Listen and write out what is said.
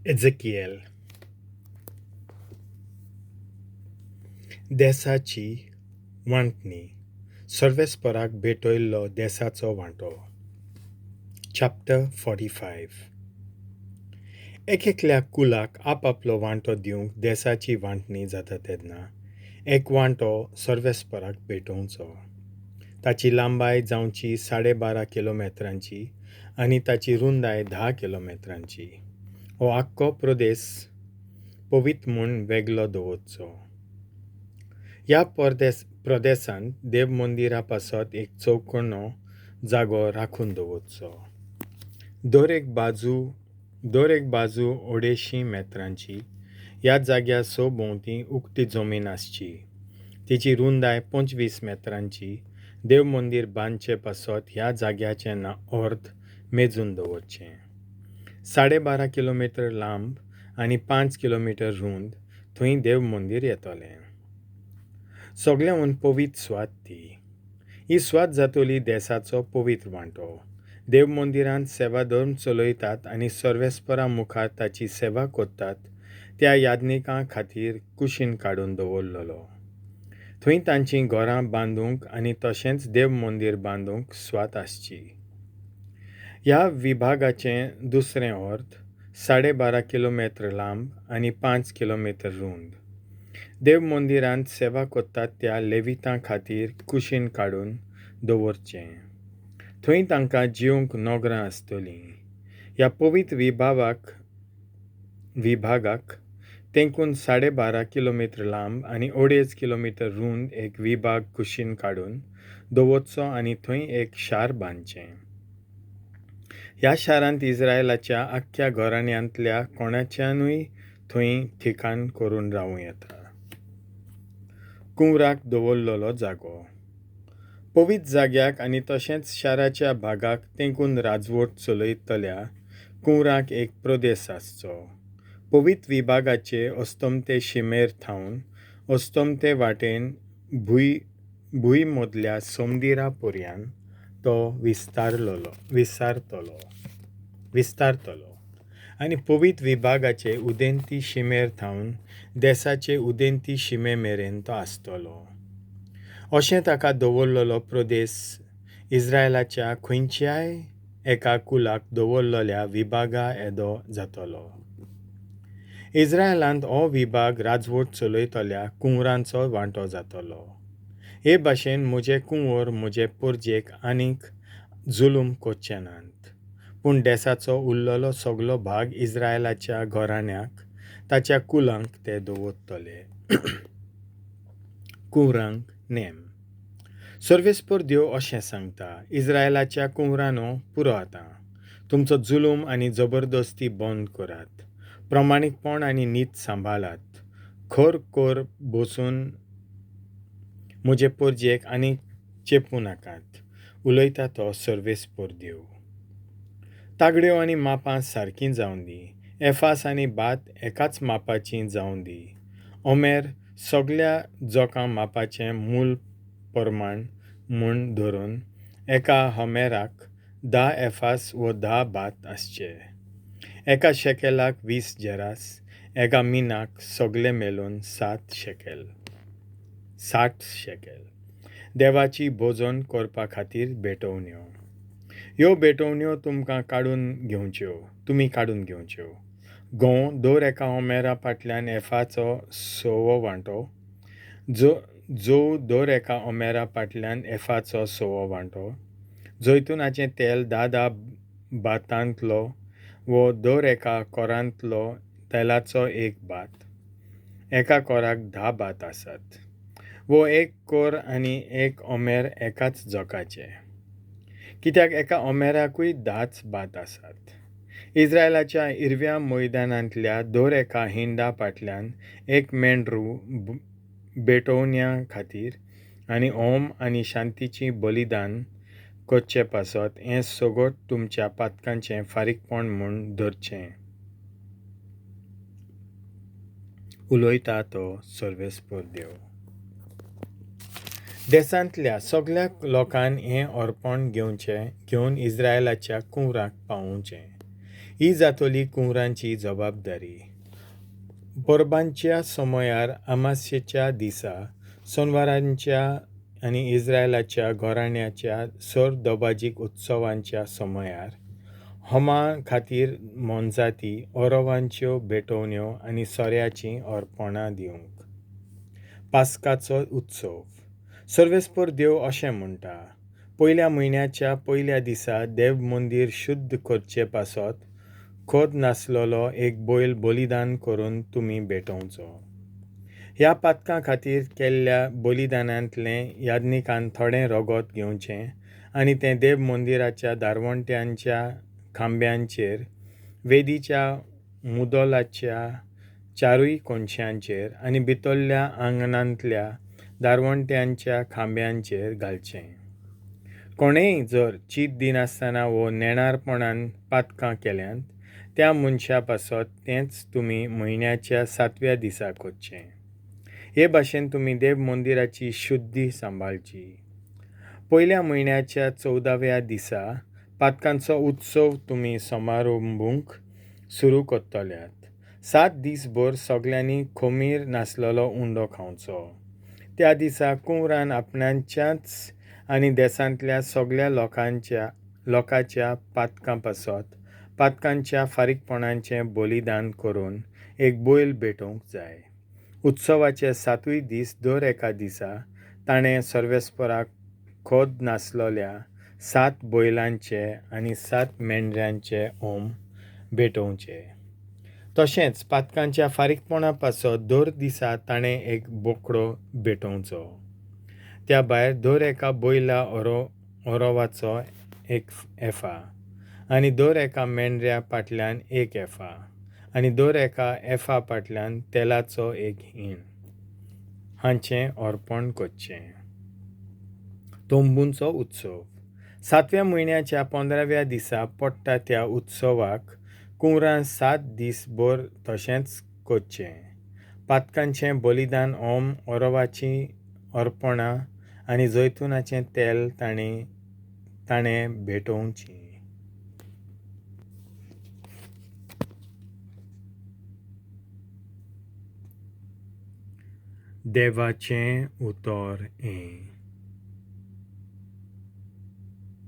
Ezekiel देसाची वांटणी सर्वेस्पराक भेटयल्लो देसाचो वांटो. Chapter 45. एकल्या कुलाक आपापलो वांटो दिवंक देसाची वांटणी जाता तेन्ना एक वांटो सर्वेस्पराक भेटोवचो. ताची लांबाय जावची 12.5 किलोमिटरांची आनी ताची रुंदाय 10 किलोमिटरांची. हो आख्खो प्रदेश पवित्र म्हूण वेगळो दवरचो. ह्या प्रदेशांत देव मंदिरा पासत एक चौकोनो जागो राखून दवरचो. दर एक बाजू 250 मेत्रांची. ह्या जाग्या भोंवती उक्ती जमीन आसची. तिची रुंदाय 25 मेत्रांची. देव मंदिर बांदचे पासत ह्या जाग्याचें अर्द मेजून दवरचें. 12.5 किलोमीटर लांब आनी 5 किलोमीटर रुंद थंय देव मंदिर येतलें. सगळ्यांहून पवित्र स्वात ती. ही स्वात जातली देसाचो पवित्र वांटो. देव मंदिरांत सेवा धर्म चलयतात आनी सर्वेस्परा मुखार ताची सेवा करतात त्या याज्ञिकां खातीर कुशीन काडून दवरलेलो. थंय तांचीं घरां बांदूंक आनी तशेंच देव मंदिर बांदूंक स्वात आसची. ह्या विभागाचें दुसरें अर्द 12.5 किलोमीटर लांब आनी 5 किलोमीटर रुंद. देव मंदिरांत सेवा करतात त्या लेवितां खातीर कुशीन काडून दवरचें. थंय तांकां जिवंक नोगरां आसतलीं. ह्या पवित्र विभागाक तेंकून 12.5 किलोमीटर लांब आनी 2.5 किलोमीटर रुंद एक विभाग कुशीन काडून दवरचो आनी थंय एक शार बांदचें. ह्या शारांत इस्रायलाच्या आख्ख्या घराण्यांतल्या कोणाच्यानूय थंय ठिकाण करून रावूं येता. कुंवराक दवरलेलो जागो. पवित्र जाग्याक आनी तशेंच शाराच्या भागाक तेंकून राजवट चलयतल्या कुंवराक एक प्रदेश आसचो. पवित्र विभागाचे अस्तमते शिमेर थावन अस्तमते वाटेन भुंयमदल्या समंदिरा पर्यंत तो विस्तारतलो आनी पवित्र विभागाचे उदेंती शिमेर थावन देसाचे उदेंती शिमे मेरेन तो आसतलो. अशें ताका दवरलेलो प्रदेश इस्रायलाच्या खंयच्याय एका कुलाक दवरलेल्या विभागा येदो जातलो. इस्रायलांत हो विभाग राजवट चलयतल्या कुंवरांचो वांटो जातलो. हे भाशेन म्हजे कुंवर म्हजे परजेक आनीक जुलूम करचे नात. पूण देसाचो उरलेलो सगळो भाग इस्रायलाच्या घराण्याक ताच्या कुलांक ते दवरतले. कुंवरांक नेम. सर्वेस्पर देव अशें सांगता, इस्रायलाच्या कुंवरांनो पुरो आतां. तुमचो जुलूम आनी जबरदस्ती बंद करात. प्रमाणीकपण आनी नीत सांबाळात. खर कोर बसून म्हजे परजेक आनीक चेपूं नाकात. उलयता तो सर्वेस्पर देव. तागड्यो आनी मापां सारकीं जावन दी. एफास आनी बात एकाच मापाचीं जावन दी. ओमेर सगळ्या जोकां मापाचें मूल प्रमाण म्हूण धरून एका होमेराक 10 एफास व 10 बात आसचे. एका शेकेलाक 20 जेरास. एका मिनाक सगळे मेळून 60 शेकेल. देवाची भोजन करपा खातीर भेटोवण्यो. ह्यो भेटोवण्यो तुमी काडून घेवच्यो. गंव दôr-eka होमेरा फाटल्यान एफाचो 6वो वांटो. जौ दôr-eka होमेरा फाटल्यान एफाचो 6वो वांटो. जैतुनाचें तेल 10 बातांतलो व दôr-eka कोरांतलो तेलाचो 1 बात. एका कोराक 10 बात आसात. वो एक कोर आनी एक ओमेर एकाच जोकाचे. कित्याक एका ओमेराकूय 10 बात आसात. इस्रायलाच्या हिरव्या मैदानांतल्या दôr-eka हिंडा फाटल्यान एक मेंढरू भेटोवण्या खातीर आनी होम आनी शांतीचीं बलिदान करचे पासत हें सगळें तुमच्या पातकांचें फारीकपण म्हूण धरचें. उलयता तो सर्वेस्पर देव. देसांतल्या सगळ्या लोकांन हें अर्पण घेवन इस्रायलाच्या कुंवराक पावोवचें. ही जातली कुंवरांची जबाबदारी. परबांच्या समयार अमास्येच्या दिसा सोनवारांच्या आनी इस्रायलाच्या घोराण्याच्या सर दोबाजीक उत्सवांच्या समयार होमा खातीर मोनजाती ओरवांच्यो भेटोवण्यो आनी सोऱ्याचीं अर्पणां दिवंक. पास्काचो उत्सव. सर्वेस्पर देव अशें म्हणटा, पयल्या म्हयन्याच्या पयल्या दिसा देव मंदीर शुद्ध करचे पासत khôdd-नाsloleo एक बैल बलिदान करून तुमी भेटोवचो. ह्या पातकां खातीर केल्ल्या बलिदानांतलें याज्ञिकान थोडें रगत घेवचें आनी तें देव मंदिराच्या दारवंट्यांच्या खांब्यांचेर, वेदीच्या मुदोलाच्या चारूय कोनशांचेर आनी भितरल्या आंगणांतल्या दारवंट्यांच्या खांब्यांचेर घालचें. कोणेय जर चीत दिनासतना वो नेणारपणान पातकां केल्यांत त्या मनशा पासत तेंच तुमी म्हयन्याच्या 7व्या दिसा करचें. हे भाशेन तुमी देव मंदिराची शुद्धी सांबाळची. पयल्या म्हयन्याच्या 14व्या दिसा पातकांचो उत्सव तुमी सोमारोmbhunk सुरू kortoleat. 7 दीस-भर सगळ्यांनी khomir-naslolo unddo khauncho. त्या दिसा कुंवरान आपणाच्याच आनी देसांतल्या सगळ्या लोकांच्या पातकां पासत पातकांच्या फारीकपणांचें बलिदान करून एक बैल भेटोवंक जाय. उत्सवाचे 7य दीस dôr-eka दिसा ताणें सर्वेस्पराक khôdd-naslolea 7 बैलांचे आनी 7 मेंढऱ्यांचे होम भेटोवचे. तशेंच पातकांच्या फारीकपणा पासत दôr-दिसा ताणें एक बोकडो भेटोवचो. त्या भायर dôr-eka बैला ओरवाचो 1 एफा आनी dôr-eka मेंढऱ्या फाटल्यान 1 एफा आनी dôr-eka एफा फाटल्यान तेलाचो 1 हिण हांचें अर्पण करचें. तोंबूंचो उत्सव. 7व्या म्हयन्याच्या 15व्या दिसा पडटा त्या उत्सवाक कुंवरान 7 दीस-भर तशेंच करचें. पातकांचें बलिदान होम, ओरवाचीं अर्पणां आनी जैतुनाचें तेल ताणें भेटोवचीं. देवाचें उतर